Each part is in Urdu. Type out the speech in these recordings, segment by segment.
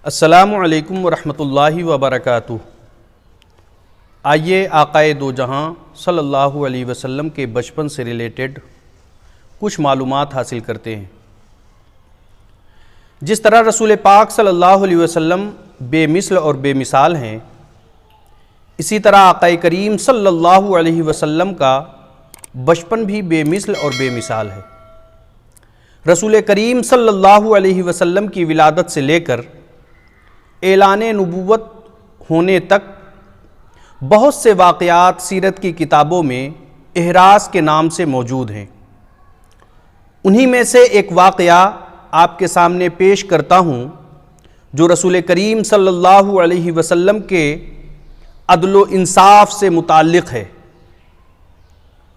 السلام علیکم ورحمۃ اللہ وبرکاتہ۔ آئیے آقائے دو جہاں صلی اللہ علیہ وسلم کے بچپن سے ریلیٹڈ کچھ معلومات حاصل کرتے ہیں۔ جس طرح رسول پاک صلی اللہ علیہ وسلم بے مثل اور بے مثال ہیں، اسی طرح آقائے کریم صلی اللہ علیہ وسلم کا بچپن بھی بے مثل اور بے مثال ہے۔ رسول کریم صلی اللہ علیہ وسلم کی ولادت سے لے کر اعلان نبوت ہونے تک بہت سے واقعات سیرت کی کتابوں میں احراز کے نام سے موجود ہیں۔ انہی میں سے ایک واقعہ آپ کے سامنے پیش کرتا ہوں جو رسول کریم صلی اللہ علیہ وسلم کے عدل و انصاف سے متعلق ہے۔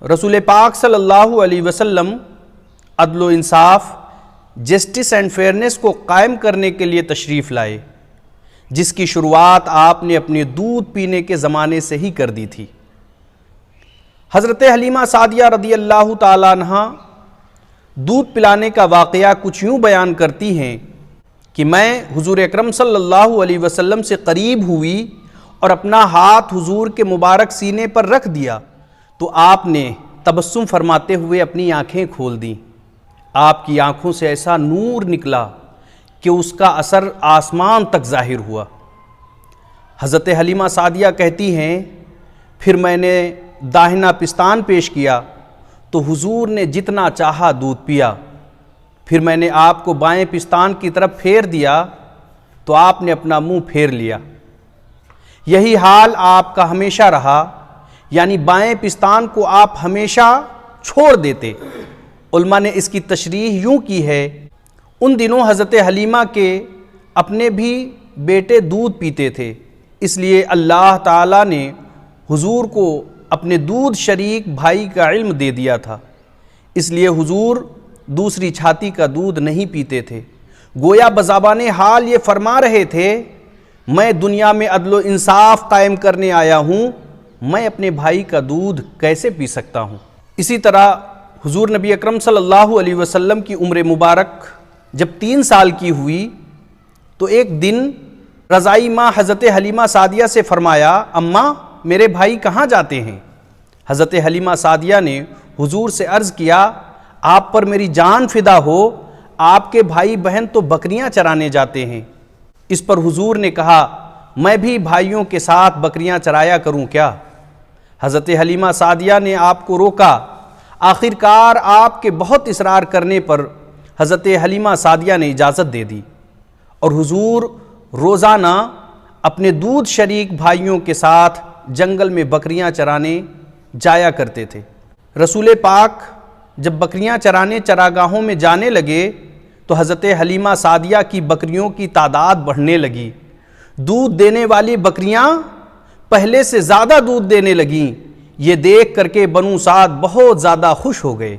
رسول پاک صلی اللہ علیہ وسلم عدل و انصاف، جسٹس اینڈ فیئرنیس کو قائم کرنے کے لیے تشریف لائے، جس کی شروعات آپ نے اپنے دودھ پینے کے زمانے سے ہی کر دی تھی۔ حضرت حلیمہ سعدیہ رضی اللہ تعالیٰ عنہا دودھ پلانے کا واقعہ کچھ یوں بیان کرتی ہیں کہ میں حضور اکرم صلی اللہ علیہ وسلم سے قریب ہوئی اور اپنا ہاتھ حضور کے مبارک سینے پر رکھ دیا تو آپ نے تبسم فرماتے ہوئے اپنی آنکھیں کھول دیں۔ آپ کی آنکھوں سے ایسا نور نکلا کہ اس کا اثر آسمان تک ظاہر ہوا۔ حضرت حلیمہ سعدیہ کہتی ہیں، پھر میں نے داہنا پستان پیش کیا تو حضور نے جتنا چاہا دودھ پیا۔ پھر میں نے آپ کو بائیں پستان کی طرف پھیر دیا تو آپ نے اپنا منہ پھیر لیا۔ یہی حال آپ کا ہمیشہ رہا، یعنی بائیں پستان کو آپ ہمیشہ چھوڑ دیتے۔ علماء نے اس کی تشریح یوں کی ہے، ان دنوں حضرت حلیمہ کے اپنے بھی بیٹے دودھ پیتے تھے، اس لیے اللہ تعالیٰ نے حضور کو اپنے دودھ شریک بھائی کا علم دے دیا تھا، اس لیے حضور دوسری چھاتی کا دودھ نہیں پیتے تھے۔ گویا بزبان حال یہ فرما رہے تھے، میں دنیا میں عدل و انصاف قائم کرنے آیا ہوں، میں اپنے بھائی کا دودھ کیسے پی سکتا ہوں۔ اسی طرح حضور نبی اکرم صلی اللہ علیہ وسلم کی عمر مبارک جب 3 سال کی ہوئی تو ایک دن رضائی ماں حضرت حلیمہ سعدیہ سے فرمایا، اماں میرے بھائی کہاں جاتے ہیں؟ حضرت حلیمہ سعدیہ نے حضور سے عرض کیا، آپ پر میری جان فدا ہو، آپ کے بھائی بہن تو بکریاں چرانے جاتے ہیں۔ اس پر حضور نے کہا، میں بھی بھائیوں کے ساتھ بکریاں چرایا کروں کیا؟ حضرت حلیمہ سعدیہ نے آپ کو روکا۔ آخر کار آپ کے بہت اصرار کرنے پر حضرت حلیمہ سعدیہ نے اجازت دے دی اور حضور روزانہ اپنے دودھ شریک بھائیوں کے ساتھ جنگل میں بکریاں چرانے جایا کرتے تھے۔ رسول پاک جب بکریاں چرانے چراگاہوں میں جانے لگے تو حضرت حلیمہ سعدیہ کی بکریوں کی تعداد بڑھنے لگی۔ دودھ دینے والی بکریاں پہلے سے زیادہ دودھ دینے لگیں۔ یہ دیکھ کر کے بنو سعد بہت زیادہ خوش ہو گئے۔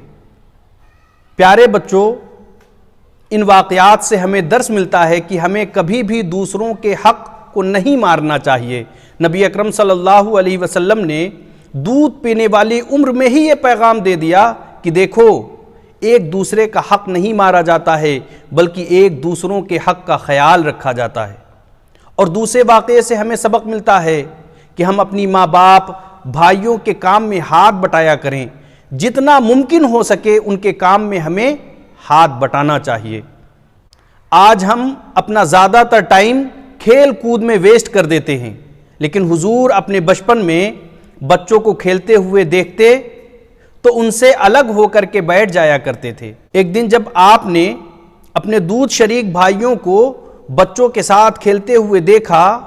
پیارے بچوں، ان واقعات سے ہمیں درس ملتا ہے کہ ہمیں کبھی بھی دوسروں کے حق کو نہیں مارنا چاہیے۔ نبی اکرم صلی اللہ علیہ وسلم نے دودھ پینے والی عمر میں ہی یہ پیغام دے دیا کہ دیکھو، ایک دوسرے کا حق نہیں مارا جاتا ہے بلکہ ایک دوسروں کے حق کا خیال رکھا جاتا ہے۔ اور دوسرے واقعے سے ہمیں سبق ملتا ہے کہ ہم اپنی ماں باپ بھائیوں کے کام میں ہاتھ بٹایا کریں، جتنا ممکن ہو سکے ان کے کام میں ہمیں ہاتھ بٹانا چاہیے۔ آج ہم اپنا زیادہ تر ٹائم کھیل کود میں ویسٹ کر دیتے ہیں، لیکن حضور اپنے بچپن میں بچوں کو کھیلتے ہوئے دیکھتے تو ان سے الگ ہو کر کے بیٹھ جایا کرتے تھے۔ ایک دن جب آپ نے اپنے دودھ شریک بھائیوں کو بچوں کے ساتھ کھیلتے ہوئے دیکھا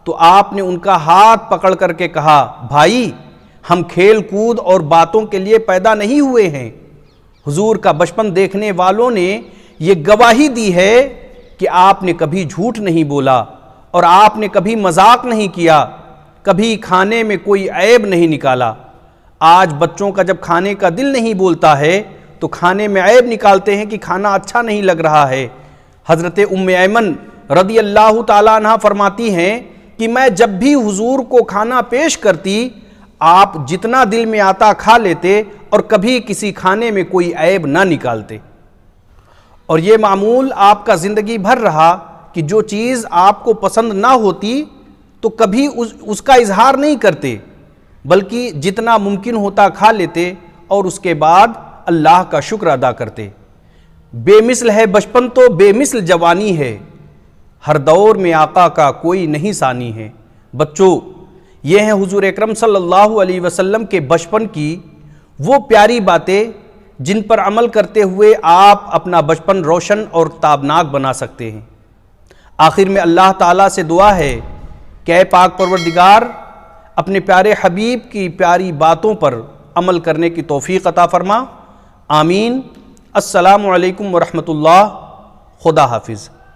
تو آپ نے ان کا ہاتھ پکڑ کر کے کہا، بھائی ہم کھیل کود اور باتوں کے لیے پیدا نہیں ہوئے ہیں۔ حضور کا بچپن دیکھنے والوں نے یہ گواہی دی ہے کہ آپ نے کبھی جھوٹ نہیں بولا اور آپ نے کبھی مذاق نہیں کیا، کبھی کھانے میں کوئی عیب نہیں نکالا۔ آج بچوں کا جب کھانے کا دل نہیں بولتا ہے تو کھانے میں عیب نکالتے ہیں کہ کھانا اچھا نہیں لگ رہا ہے۔ حضرت ام ایمن رضی اللہ تعالیٰ عنہ فرماتی ہیں کہ میں جب بھی حضور کو کھانا پیش کرتی، آپ جتنا دل میں آتا کھا لیتے اور کبھی کسی کھانے میں کوئی عیب نہ نکالتے۔ اور یہ معمول آپ کا زندگی بھر رہا کہ کہ جو چیز آپ کو پسند نہ ہوتی تو کبھی اس کا اظہار نہیں کرتے، بلکہ جتنا ممکن ہوتا کھا لیتے اور اس کے بعد اللہ کا شکر ادا کرتے۔ بے مثل ہے بچپن تو بے مثل جوانی ہے، ہر دور میں آقا کا کوئی نہیں ثانی ہے۔ بچوں، یہ ہیں حضور اکرم صلی اللہ علیہ وسلم کے بچپن کی وہ پیاری باتیں جن پر عمل کرتے ہوئے آپ اپنا بچپن روشن اور تابناک بنا سکتے ہیں۔ آخر میں اللہ تعالیٰ سے دعا ہے کہ اے پاک پروردگار، اپنے پیارے حبیب کی پیاری باتوں پر عمل کرنے کی توفیق عطا فرما۔ آمین۔ السلام علیکم ورحمۃ اللہ۔ خدا حافظ۔